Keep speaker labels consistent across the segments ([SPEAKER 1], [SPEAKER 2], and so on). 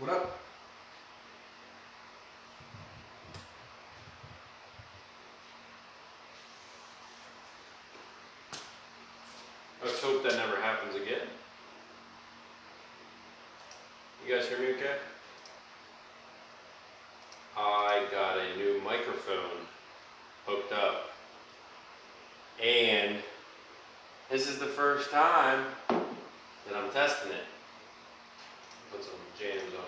[SPEAKER 1] What up?
[SPEAKER 2] Let's hope that never happens again. You guys hear me okay? I got a new microphone hooked up. And this is the first time that I'm testing it. Put some jams on.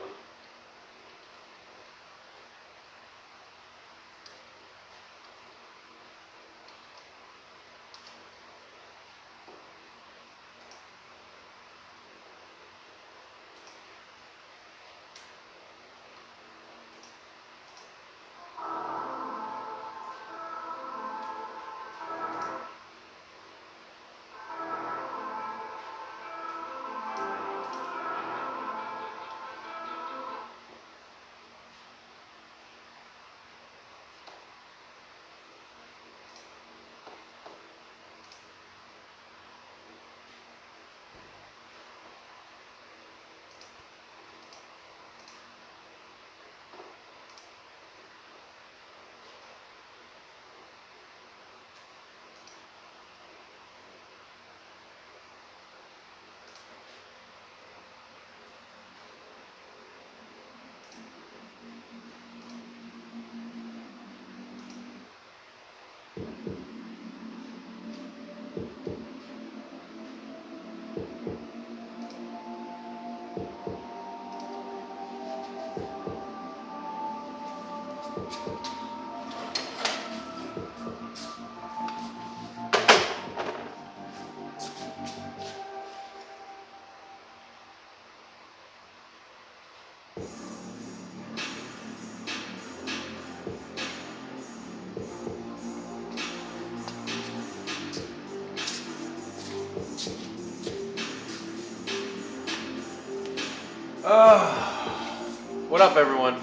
[SPEAKER 2] What up, everyone?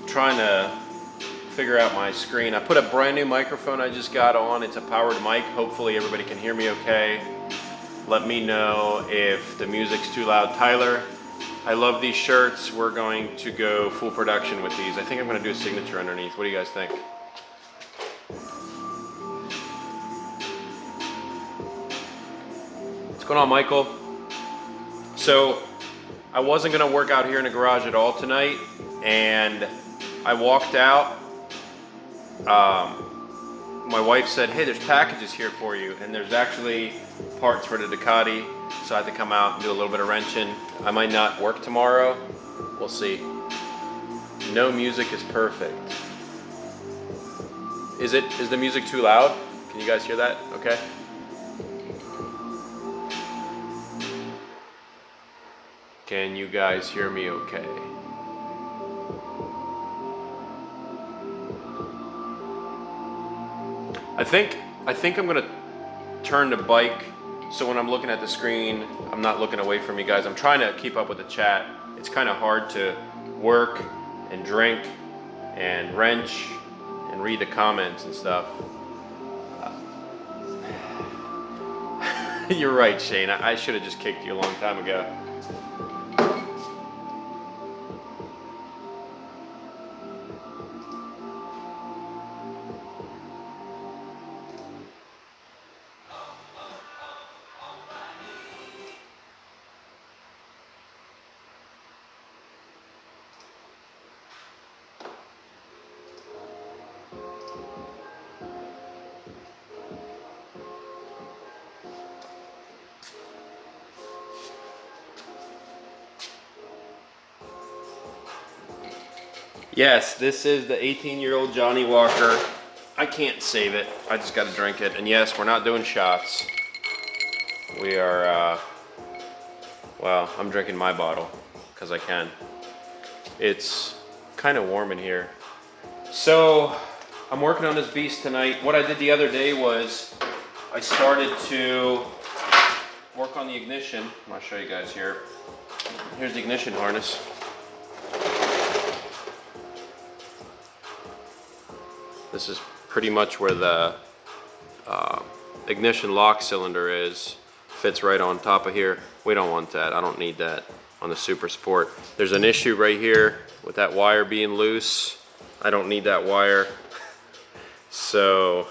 [SPEAKER 2] Trying to figure out my screen. I put a brand new microphone I just got on. It's a powered mic. Hopefully everybody can hear me okay. Let me know if the music's too loud. Tyler, I love these shirts. We're going to go full production with these. I think I'm going to do a signature underneath. What do you guys think? What's going on, Michael? So I wasn't going to work out here in the garage at all tonight, and I walked out. My wife said, hey, there's packages here for you, and there's actually parts for the Ducati, so I had to come out and do a little bit of wrenching. I might not work tomorrow. We'll see. No music is perfect. Is the music too loud? Can you guys hear that? Okay. Can you guys hear me okay? I think I'm gonna turn the bike so when I'm looking at the screen, I'm not looking away from you guys. I'm trying to keep up with the chat. It's kind of hard to work and drink and wrench and read the comments and stuff. You're right, Shane. I should have just kicked you a long time ago. Yes, this is the 18-year-old Johnny Walker. I can't save it. I just got to drink it. And yes, we're not doing shots. We are, well, I'm drinking my bottle because I can. It's kind of warm in here. So I'm working on this beast tonight. What I did the other day was I started to work on the ignition. I'll show you guys here. Here's the ignition harness. This is pretty much where the ignition lock cylinder is fits right on top of here. We don't want that. I don't need that on the Supersport. There's an issue right here with that wire being loose. I don't need that wire. So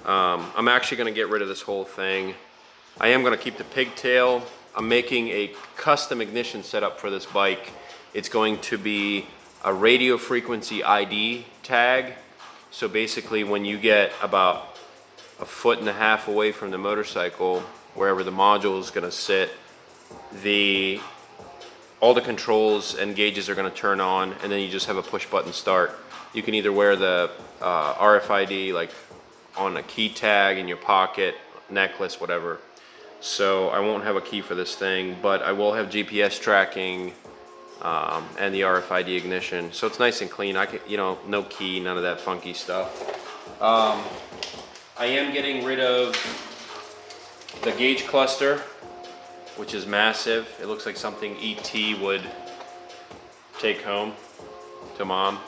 [SPEAKER 2] I'm actually gonna get rid of this whole thing. I am gonna keep the pigtail. I'm making a custom ignition setup for this bike. It's going to be a radio frequency ID tag. So basically when you get about 1.5 feet away from the motorcycle, wherever the module is gonna sit, all the controls and gauges are gonna turn on, and then you just have a push button start. You can either wear the RFID like on a key tag in your pocket, necklace, whatever. So I won't have a key for this thing, but I will have GPS tracking and the RFID ignition. So it's nice and clean. I can, no key, none of that funky stuff. I am getting rid of the gauge cluster, which is massive. It looks like something ET would take home to mom.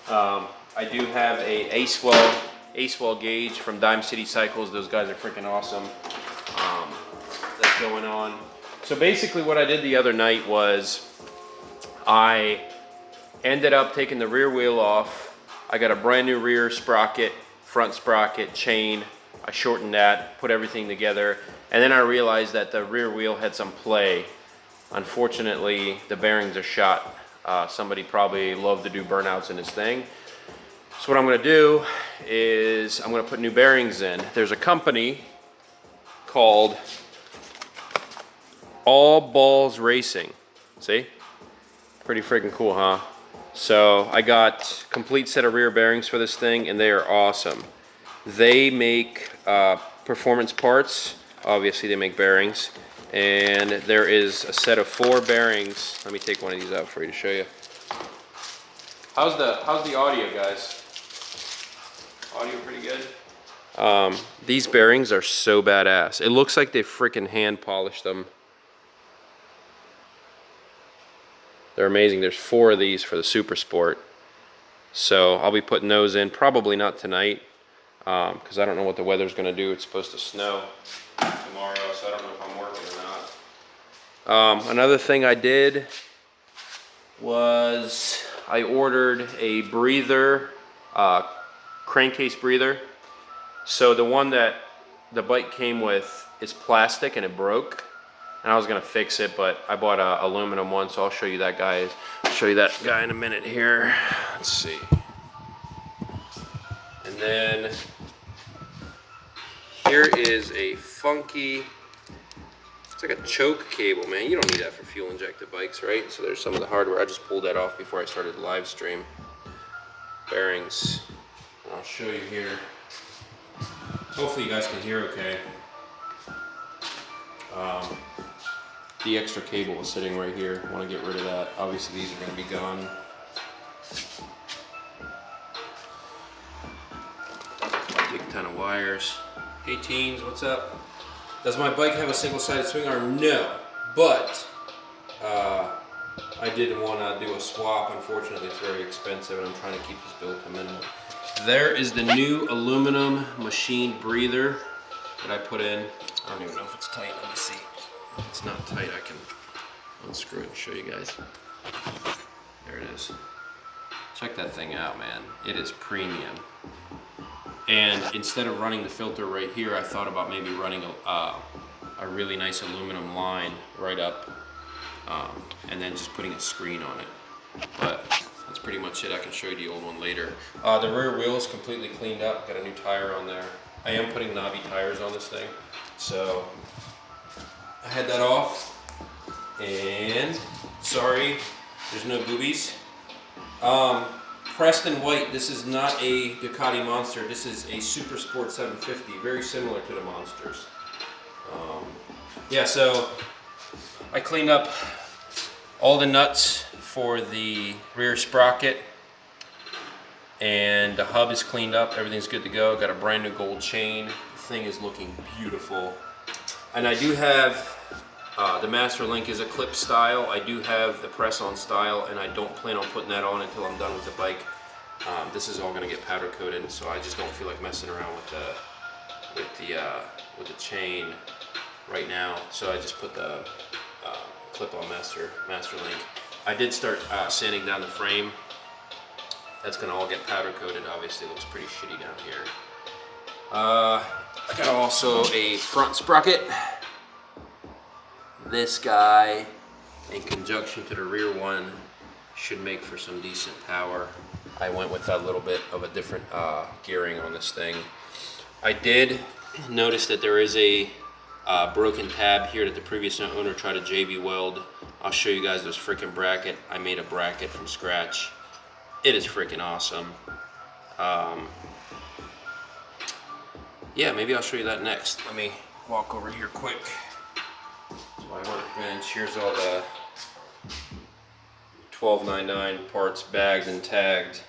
[SPEAKER 2] I do have a Acewell gauge from Dime City Cycles. Those guys are freaking awesome. That's going on. So basically what I did the other night was I ended up taking the rear wheel off. I got a brand new rear sprocket, front sprocket, chain. I shortened that, put everything together, and then I realized that the rear wheel had some play. Unfortunately, the bearings are shot. Somebody probably loved to do burnouts in this thing. So what I'm gonna do is I'm gonna put new bearings in. There's a company called All Balls Racing. See? Pretty freaking cool, huh? So I got a complete set of rear bearings for this thing, and they are awesome. They make performance parts. Obviously they make bearings. And there is a set of 4 bearings. Let me take one of these out for you to show you. How's the audio, guys? Audio pretty good? These bearings are so badass. It looks like they freaking hand polished them. They're amazing. There's 4 of these for the Supersport. So I'll be putting those in, probably not tonight, because I don't know what the weather's gonna do. It's supposed to snow tomorrow, so I don't know if I'm working or not. Another thing I did was I ordered a breather, crankcase breather. So the one that the bike came with is plastic and it broke, and I was gonna fix it, but I bought a aluminum one, so I'll show you that guy. I'll show you that guy in a minute here. Let's see. And then here is a funky, it's like a choke cable, man. You don't need that for fuel injected bikes, right? So there's some of the hardware. I just pulled that off before I started the live stream. Bearings. I'll show you here. Hopefully you guys can hear okay. The extra cable is sitting right here. I want to get rid of that. Obviously these are going to be gone. Big ton of wires. Hey teens, what's up? Does my bike have a single-sided swing arm? No, but I did want to do a swap. Unfortunately, it's very expensive, and I'm trying to keep this build to minimum. There is the new aluminum machine breather that I put in. I don't even know if it's tight. Let me see. If it's not tight, I can unscrew it and show you guys. There it is. Check that thing out, man. It is premium. And instead of running the filter right here, I thought about maybe running a really nice aluminum line right up, and then just putting a screen on it. But that's pretty much it. I can show you the old one later. The rear wheel is completely cleaned up. Got a new tire on there. I am putting knobby tires on this thing, so I had that off. And sorry, there's no boobies. Preston White, this is not a Ducati Monster, this is a Supersport 750, very similar to the Monsters. Yeah, so I cleaned up all the nuts for the rear sprocket, and the hub is cleaned up, everything's good to go. Got a brand new gold chain, the thing is looking beautiful. And I do have, the Master Link is a clip style. I do have the press-on style, and I don't plan on putting that on until I'm done with the bike. This is all going to get powder coated, so I just don't feel like messing around with the chain. right now, so I just put the clip-on master link. I did start sanding down the frame. That's gonna all get powder coated. Obviously, it looks pretty shitty down here. I got also a front sprocket. This guy, in conjunction to the rear one, should make for some decent power. I went with a little bit of a different gearing on this thing. I did notice that there is a broken tab here that the previous owner tried to JB weld. I'll show you guys this freaking bracket. I made a bracket from scratch. It is freaking awesome. Yeah, maybe I'll show you that next. Let me walk over here quick. So my workbench, here's all the 1299 parts bagged and tagged.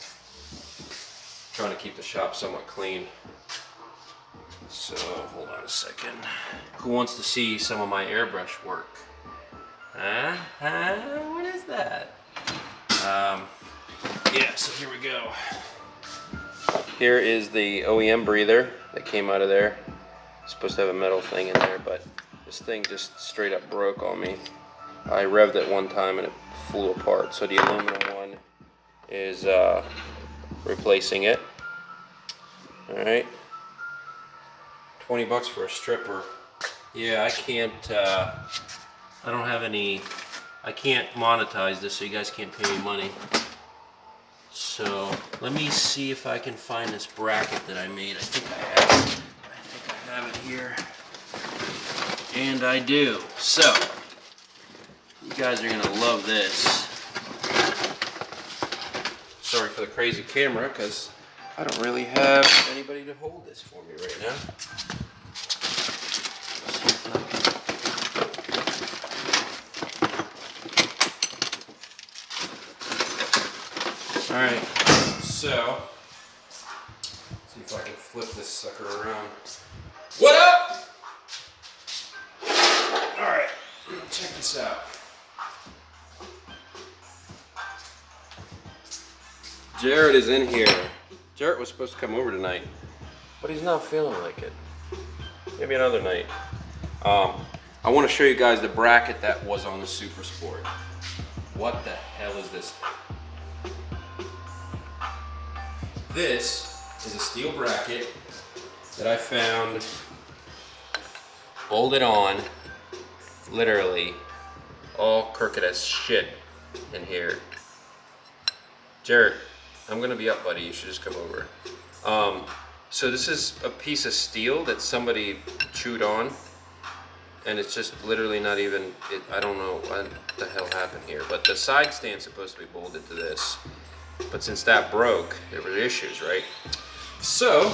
[SPEAKER 2] Trying to keep the shop somewhat clean. So hold on a second. Who wants to see some of my airbrush work? What is that? Yeah, so here we go. Here is the OEM breather that came out of there. It's supposed to have a metal thing in there, but this thing just straight up broke on me. I revved it one time and it flew apart. So the aluminum one is replacing it. All right. 20 bucks for a stripper. Yeah, I can't, I don't have any, I can't monetize this, so you guys can't pay me money. So let me see if I can find this bracket that I made. I think I have it here. And I do. So you guys are gonna love this. Sorry for the crazy camera, because I don't really have anybody to hold this for me right now. Alright, so see if I can flip this sucker around. What up? Alright, check this out. Jared is in here. Jared was supposed to come over tonight, but he's not feeling like it. Maybe another night. I want to show you guys the bracket that was on the Supersport. What the hell is this thing? This is a steel bracket that I found bolted on, literally all crooked as shit in here. Jared, I'm gonna be up, buddy. You should just come over. So this is a piece of steel that somebody chewed on, and it's just literally not even, I don't know what the hell happened here, but the side stand's supposed to be bolted to this. But since that broke, there were issues, right? So,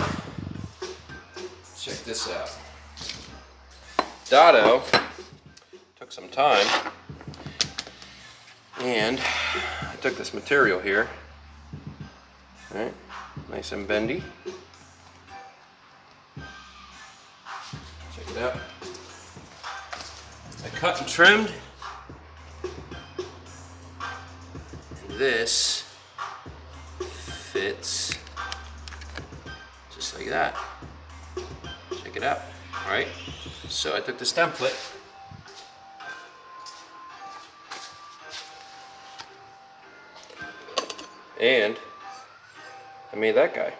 [SPEAKER 2] check this out. Dado took some time, and I took this material here, right? Nice and bendy. Check it out. I cut and trimmed. And this fits just like that. Check it out. All right. So I took this template, and I made that guy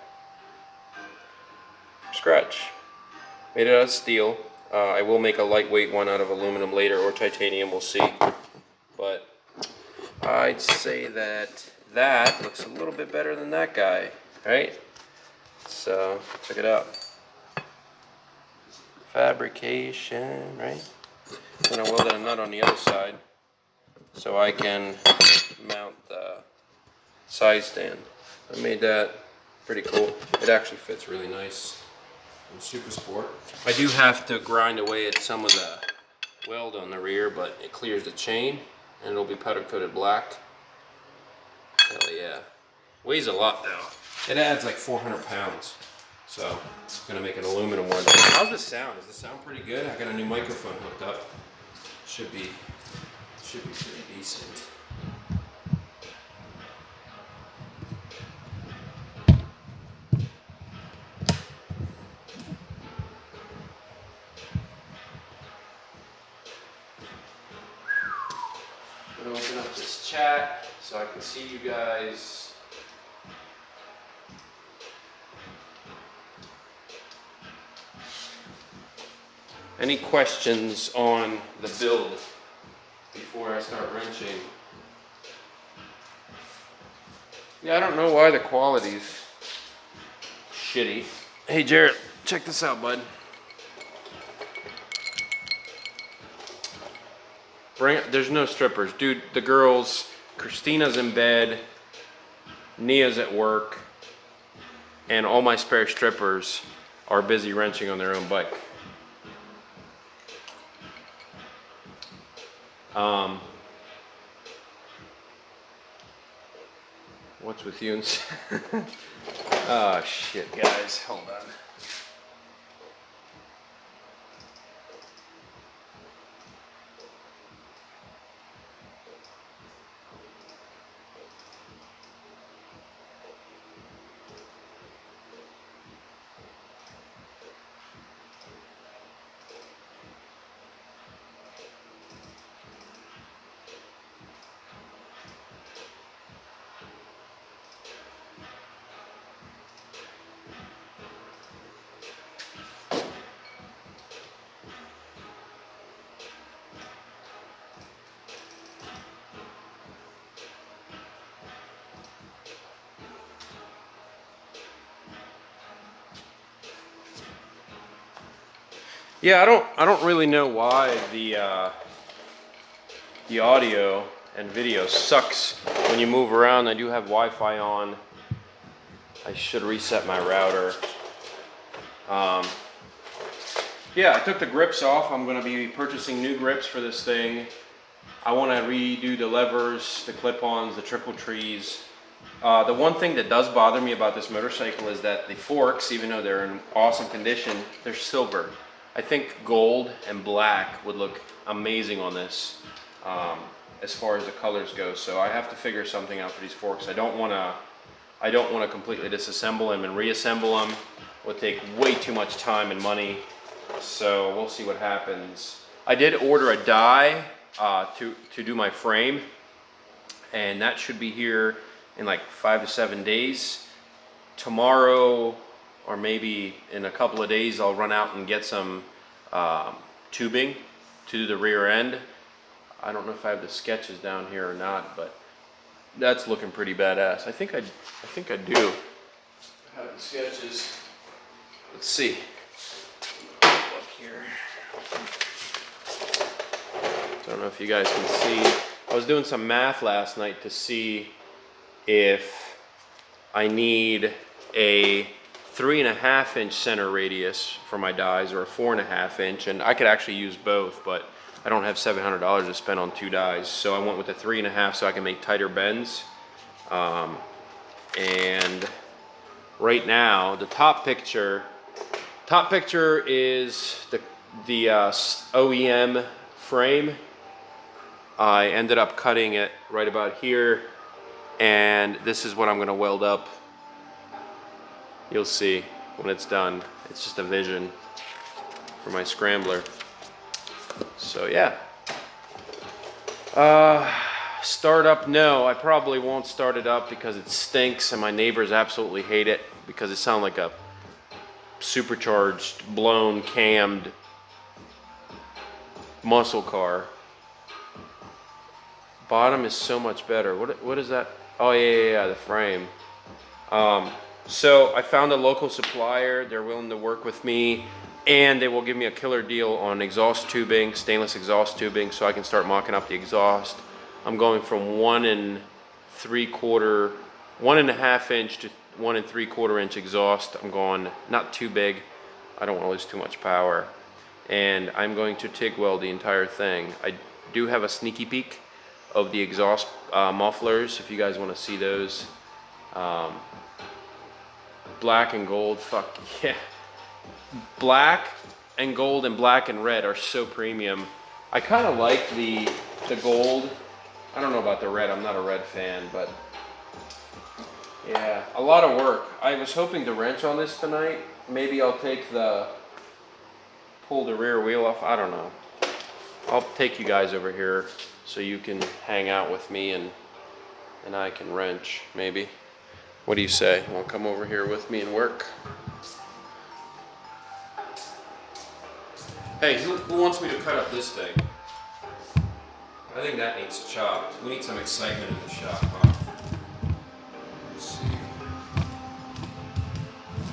[SPEAKER 2] from scratch. Made it out of steel. I will make a lightweight one out of aluminum later, or titanium, we'll see. But I'd say that that looks a little bit better than that guy, right? So check it out. Fabrication, right? Then I welded a nut on the other side so I can mount the side stand. I made that pretty cool. It actually fits really nice in Supersport. I do have to grind away at some of the weld on the rear, but it clears the chain and it'll be powder coated black. Hell yeah. Weighs a lot though. It adds like 400 pounds. So I'm gonna make an aluminum one. How's the sound? Does the sound pretty good? I got a new microphone hooked up. Should be pretty decent. I'm gonna open up this chat so I can see you guys. Any questions on the build before I start wrenching? Yeah, I don't know why the quality's shitty. Hey Jarrett, check this out, bud. There's no strippers. Dude, the girls, Christina's in bed, Nia's at work, and all my spare strippers are busy wrenching on their own bike. What's with you and oh shit, guys, hold on. Yeah, I don't really know why the audio and video sucks when you move around. I do have Wi-Fi on. I should reset my router. Yeah, I took the grips off. I'm going to be purchasing new grips for this thing. I want to redo the levers, the clip-ons, the triple trees. The one thing that does bother me about this motorcycle is that the forks, even though they're in awesome condition, they're silver. I think gold and black would look amazing on this as far as the colors go. So I have to figure something out for these forks. I don't want to completely disassemble them and reassemble them. It would take way too much time and money. So we'll see what happens. I did order a die to do my frame, and that should be here in like 5 to 7 days. Tomorrow, or maybe in a couple of days, I'll run out and get some tubing to do the rear end. I don't know if I have the sketches down here or not, but that's looking pretty badass. I think I do have the sketches. Let's see. Look here. I don't know if you guys can see. I was doing some math last night to see if I need a 3.5 inch center radius for my dies or a 4.5 inch, and I could actually use both, but I don't have $700 to spend on 2 dies, so I went with the 3.5 so I can make tighter bends. And right now the top picture is the OEM frame. I ended up cutting it right about here, and this is what I'm going to weld up. You'll see when it's done. It's just a vision for my scrambler. So yeah. Start up, no, I probably won't start it up because it stinks and my neighbors absolutely hate it because it sounds like a supercharged, blown, cammed muscle car. Bottom is so much better. What is that? Oh yeah, the frame. So I found a local supplier. They're willing to work with me, and they will give me a killer deal on exhaust tubing, stainless exhaust tubing, so I can start mocking up the exhaust. I'm going from 1.5 inch to 1 3/4 inch exhaust. I'm going not too big. I don't want to lose too much power. And I'm going to TIG weld the entire thing. I do have a sneaky peek of the exhaust mufflers if you guys want to see those. Black and gold, fuck yeah. Black and gold and black and red are so premium. I kind of like the gold. I don't know about the red, I'm not a red fan, but yeah, a lot of work. I was hoping to wrench on this tonight. Maybe I'll pull the rear wheel off, I don't know. I'll take you guys over here so you can hang out with me and I can wrench, maybe. What do you say? You want to come over here with me and work? Hey, who wants me to cut up this thing? I think that needs chopped. We need some excitement in the shop, huh? Let's see.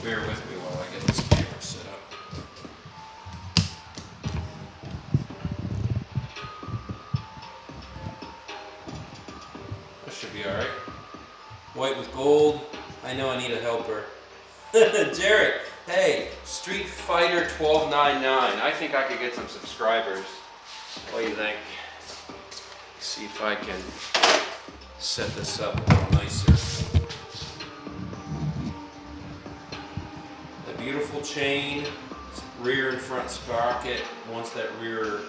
[SPEAKER 2] Bear with me while I get this camera set up. This should be alright. White with gold. I know I need a helper. Jarrett, hey, Street Fighter 1299. I think I could get some subscribers. What do you think? See if I can set this up a little nicer. The beautiful chain, rear and front sprocket. Once that rear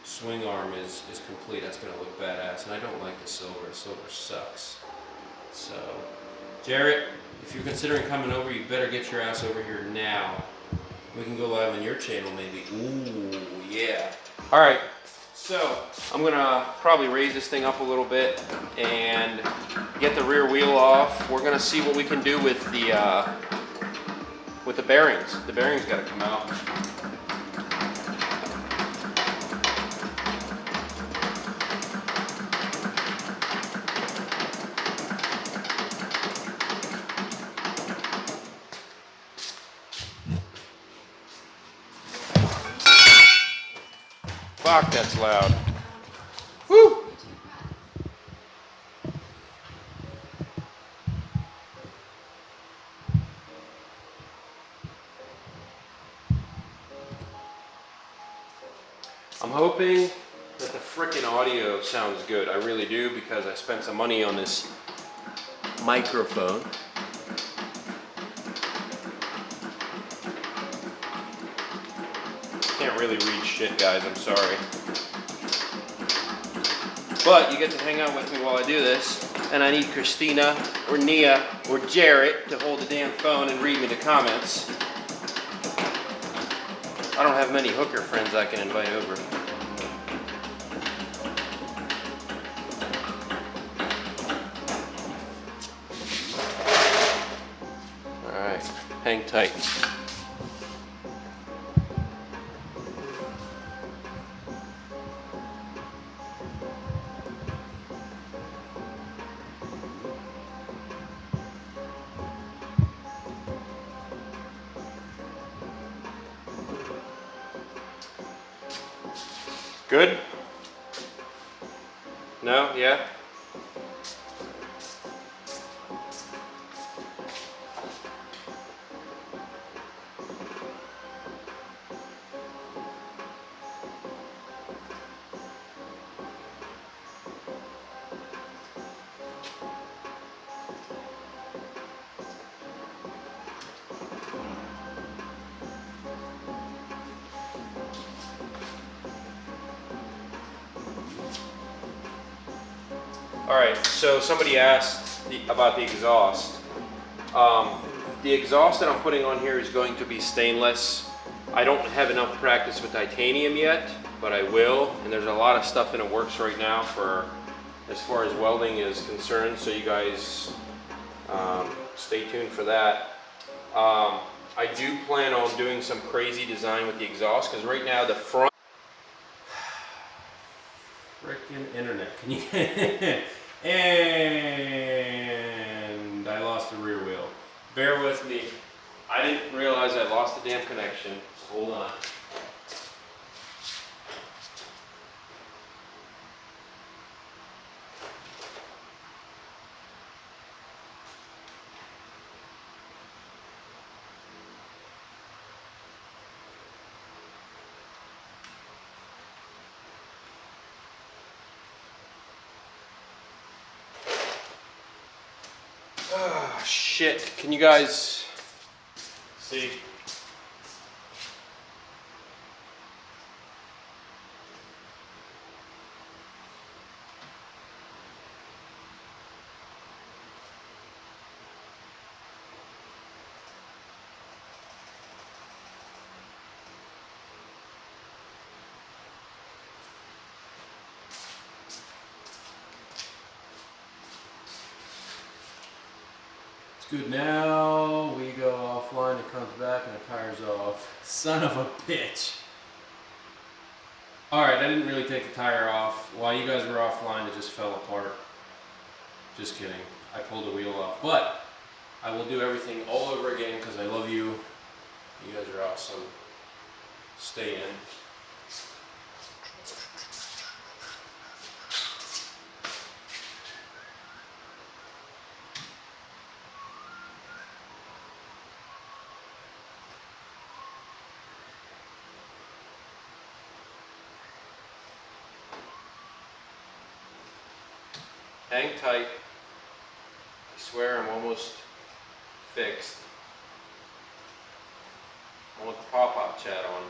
[SPEAKER 2] swing arm is complete, that's going to look badass. And I don't like the silver. Silver sucks. So, Jarrett, if you're considering coming over, you better get your ass over here now. We can go live on your channel maybe. Ooh, yeah. All right. So I'm gonna probably raise this thing up a little bit and get the rear wheel off. We're gonna see what we can do with the bearings. The bearings got to come out. Fuck, that's loud. Woo! I'm hoping that the frickin' audio sounds good. I really do, because I spent some money on this microphone. Can't really read shit, guys, I'm sorry. But you get to hang out with me while I do this, and I need Christina, or Nia, or Jarrett to hold the damn phone and read me the comments. I don't have many hooker friends I can invite over. Alright, hang tight. Good? No? Yeah? Alright, so somebody asked about the exhaust. The exhaust that I'm putting on here is going to be stainless. I don't have enough practice with titanium yet, but I will. And there's a lot of stuff in the works right now for as far as welding is concerned, so you guys stay tuned for that. I do plan on doing some crazy design with the exhaust, because right now the front... Frickin' internet, can you... And I lost the rear wheel. Bear with me. I didn't realize I lost the damn connection. So hold on. Oh, shit. Can you guys see?
[SPEAKER 1] It's good now. We go offline, it comes back, and the tire's off. Son of a bitch. Alright, I didn't really take the tire off. While you guys were offline, it just fell apart. Just kidding. I pulled the wheel off. But I will do everything all over again because I love you. You guys are awesome. Stay in.
[SPEAKER 2] Hang tight. I swear I'm almost fixed. I want the pop-up chat on.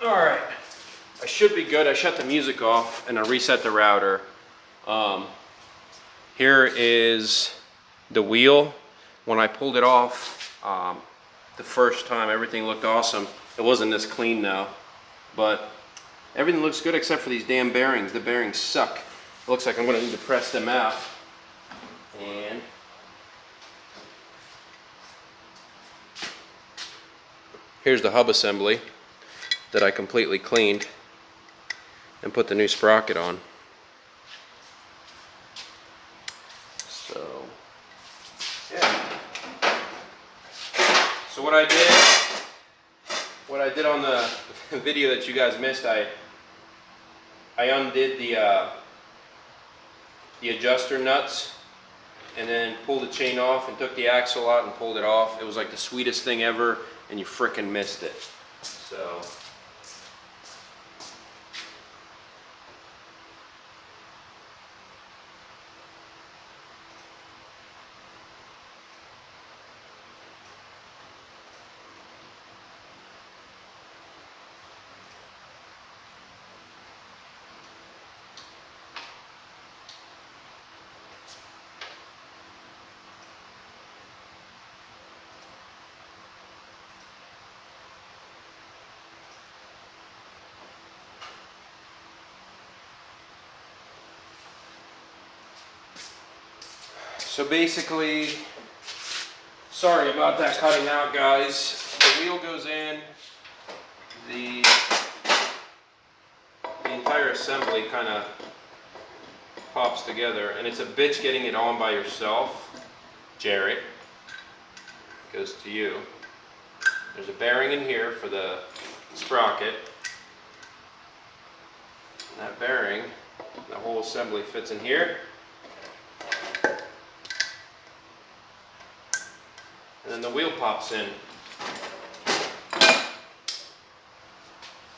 [SPEAKER 2] Alright, I should be good. I shut the music off and I reset the router. Here is the wheel. When I pulled it off the first time, everything looked awesome. It wasn't this clean now, but everything looks good except for these damn bearings. The bearings suck. It looks like I'm gonna need to press them out. And here's the hub assembly that I completely cleaned and put the new sprocket on. So, yeah. So what I did on the video that you guys missed, I undid the adjuster nuts and then pulled the chain off and took the axle out and pulled it off. It was like the sweetest thing ever, and you frickin' missed it. So. So basically, sorry about that cutting out, guys. The wheel goes in, the entire assembly kind of pops together, and it's a bitch getting it on by yourself. Jarrett, goes to you. There's a bearing in here for the sprocket. And that bearing, the whole assembly fits in here. And then the wheel pops in.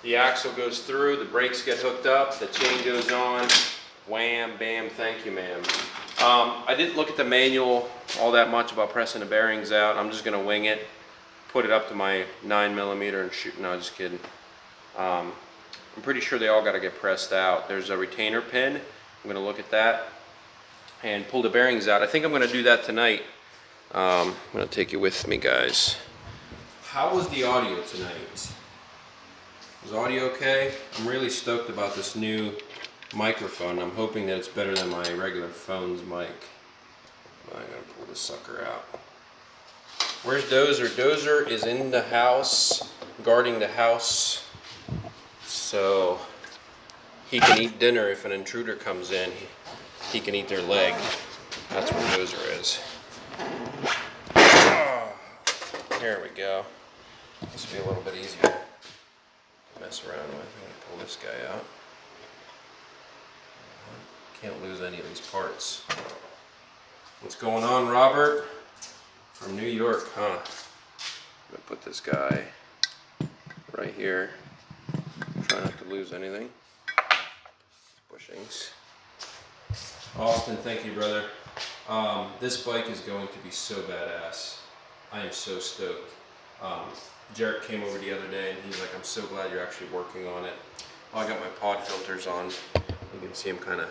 [SPEAKER 2] The axle goes through, the brakes get hooked up, the chain goes on. Wham, bam, thank you, ma'am. I didn't look at the manual all that much about pressing the bearings out. I'm just gonna wing it, put it up to my 9mm and shoot. No, just kidding. I'm pretty sure they all gotta get pressed out. There's a retainer pin. I'm gonna look at that and pull the bearings out. I think I'm gonna do that tonight. I'm gonna take you with me, guys. How was the audio tonight? Was audio okay? I'm really stoked about this new microphone. I'm hoping that it's better than my regular phone's mic. I'm gonna pull this sucker out. Where's Dozer? Dozer is in the house, guarding the house, so he can eat dinner if an intruder comes in. He can eat their leg. That's where Dozer is. There we go. This will be a little bit easier to mess around with. I'm going to pull this guy out. Can't lose any of these parts. What's going on, Robert? From New York, huh? I'm going to put this guy right here. Try not to lose anything. Bushings. Austin, thank you, brother. This bike is going to be so badass. I am so stoked. Jarrett came over the other day and he's like, I'm so glad you're actually working on it. Well, I got my pod filters on. You can see them kind of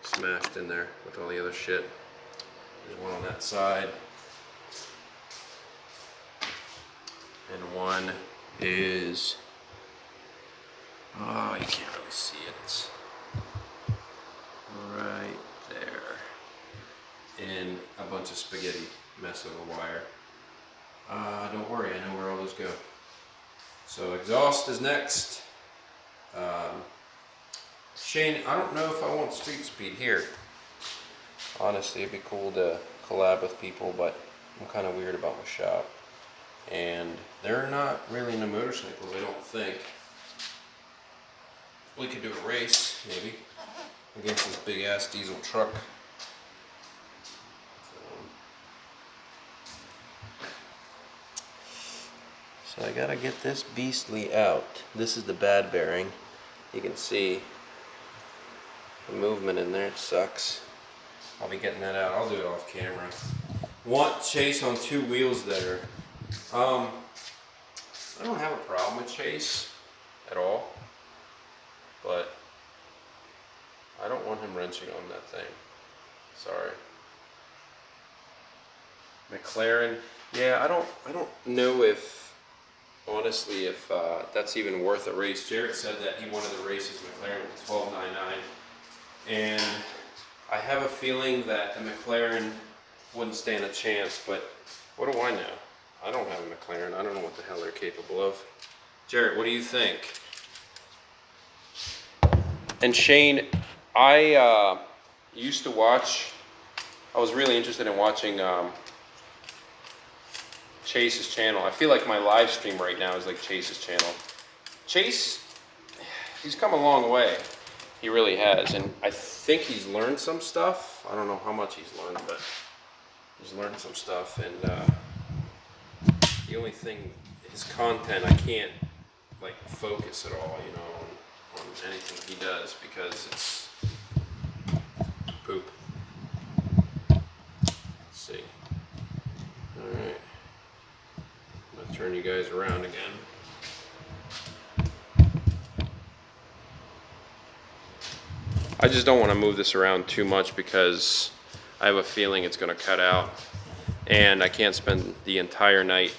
[SPEAKER 2] smashed in there with all the other shit. There's one on that side. And one is, oh, you can't really see it. It's right there. And a bunch of spaghetti mess of a wire. Don't worry, I know where all those go. So exhaust is next. Shane, I don't know if I want street speed here. Honestly, it'd be cool to collab with people, but I'm kind of weird about my shop. And they're not really into motorcycles, I don't think. We could do a race, maybe, against this big ass diesel truck. So I gotta get this beastly out. This is the bad bearing. You can see the movement in there, it sucks. I'll be getting that out. I'll do it off camera. Want Chase on two wheels there. I don't have a problem with Chase at all, but I don't want him wrenching on that thing. Sorry. McLaren, yeah, I don't know if, honestly, if that's even worth a race. Jared said that he wanted to race his McLaren with 1299, and I have a feeling that the McLaren wouldn't stand a chance, but what do I know? I don't have a McLaren. I don't know what the hell they're capable of. Jared, what do you think? And Shane, I used to watch, I was really interested in watching Chase's channel. I feel like my live stream right now is like Chase's channel. Chase, he's come a long way. He really has. And I think he's learned some stuff. I don't know how much he's learned, but he's learned some stuff. And the only thing, his content, I can't like focus at all, you know, on anything he does because it's poop. Let's see. All right. I'm gonna turn you guys around again. I just don't want to move this around too much because I have a feeling it's going to cut out and I can't spend the entire night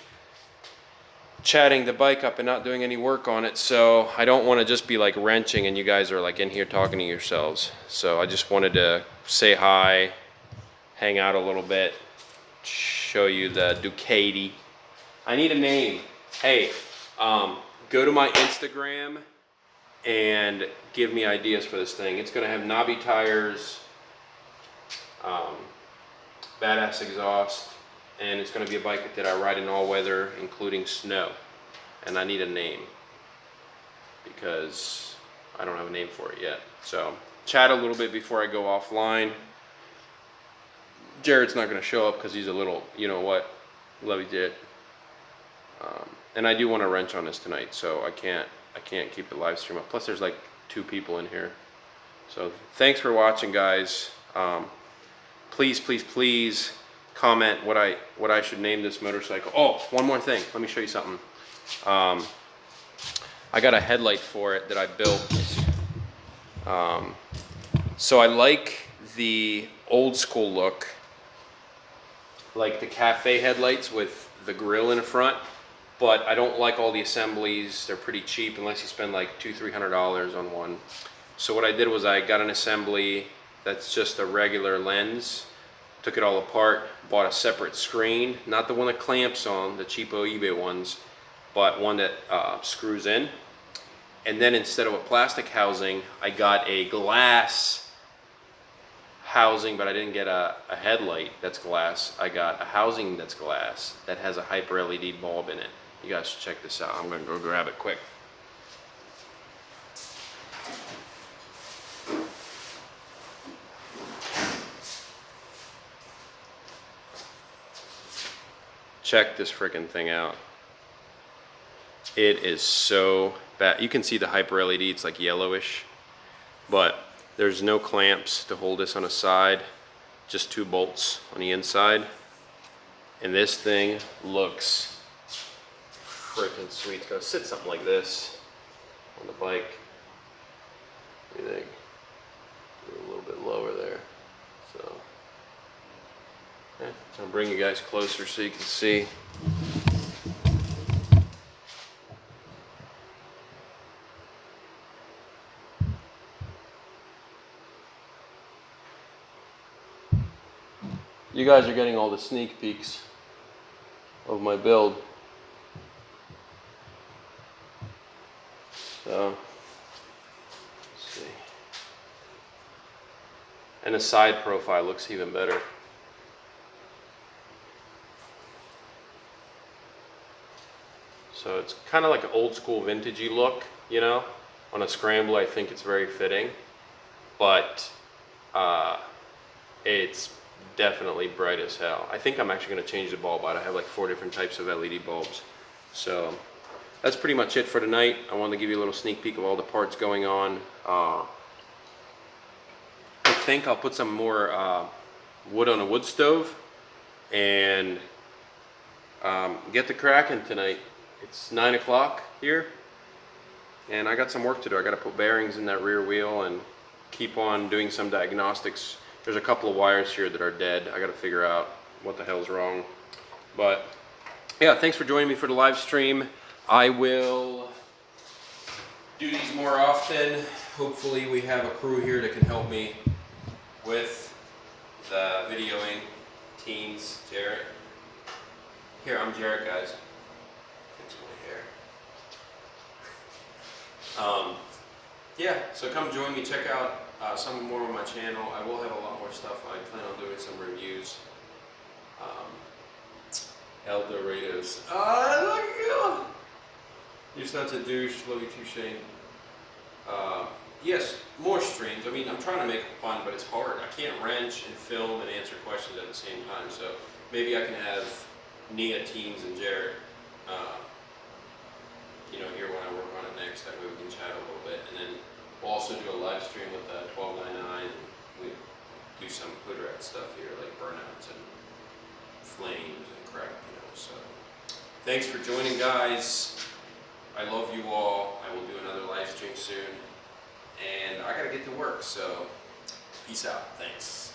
[SPEAKER 2] chatting the bike up and not doing any work on it. So I don't want to just be like wrenching and you guys are like in here talking to yourselves. So I just wanted to say hi, hang out a little bit, show you the Ducati. I need a name. Hey, go to my Instagram and give me ideas for this thing. It's gonna have knobby tires, badass exhaust, and it's gonna be a bike that I ride in all weather, including snow. And I need a name because I don't have a name for it yet. So chat a little bit before I go offline. Jared's not gonna show up because he's a little, you know what, love you, Jared. And I do want to wrench on this tonight, so I can't keep the live stream up. Plus there's like 2 people in here. So thanks for watching, guys. Please, please, please comment what I should name this motorcycle. Oh, one more thing. Let me show you something. I got a headlight for it that I built. So I like the old school look, like the cafe headlights with the grill in the front. But I don't like all the assemblies. They're pretty cheap unless you spend like $200-300 on one. So what I did was I got an assembly that's just a regular lens, took it all apart, bought a separate screen, not the one that clamps on, the cheapo eBay ones, but one that screws in. And then instead of a plastic housing, I got a glass housing, but I didn't get a headlight that's glass. I got a housing that's glass that has a hyper LED bulb in it. You guys should check this out. I'm gonna go grab it quick. Check this freaking thing out. It is so bad. You can see the hyper LED, it's like yellowish, but there's no clamps to hold this on the side, just 2 bolts on the inside. And this thing looks freaking sweet. It's gonna sit something like this on the bike. What do you think? Do it a little bit lower there. So I'll bring you guys closer so you can see. You guys are getting all the sneak peeks of my build. So, let's see. And the side profile looks even better. So it's kind of like an old school vintagey look, you know. On a scramble, I think it's very fitting, but it's definitely bright as hell. I think I'm actually going to change the bulb out. I have like 4 different types of LED bulbs. So that's pretty much it for tonight. I wanted to give you a little sneak peek of all the parts going on. I think I'll put some more wood on a wood stove and get the cracking tonight. It's 9 o'clock here and I got some work to do. I got to put bearings in that rear wheel and keep on doing some diagnostics. There's a couple of wires here that are dead. I got to figure out what the hell's wrong. But yeah, thanks for joining me for the live stream. I will do these more often. Hopefully we have a crew here that can help me with the videoing. Teens, Jarrett. Here, I'm Jarrett, guys. Fix my hair. Yeah, so come join me. Check out some more of my channel. I will have a lot more stuff. I plan on doing some reviews. El Dorados. Look at you! You're such a douche. Love you too, Shane. Yes, more streams. I mean, I'm trying to make it fun, but it's hard. I can't wrench and film and answer questions at the same time. So maybe I can have Nia, Teens, and Jared, here when I work on it next. That way we can chat a little bit, and then we'll also do a live stream with 1299. We do some hood rat stuff here, like burnouts and flames and crap, So thanks for joining, guys. I love you all. I will do another live stream soon. And I gotta get to work, so peace out. Thanks.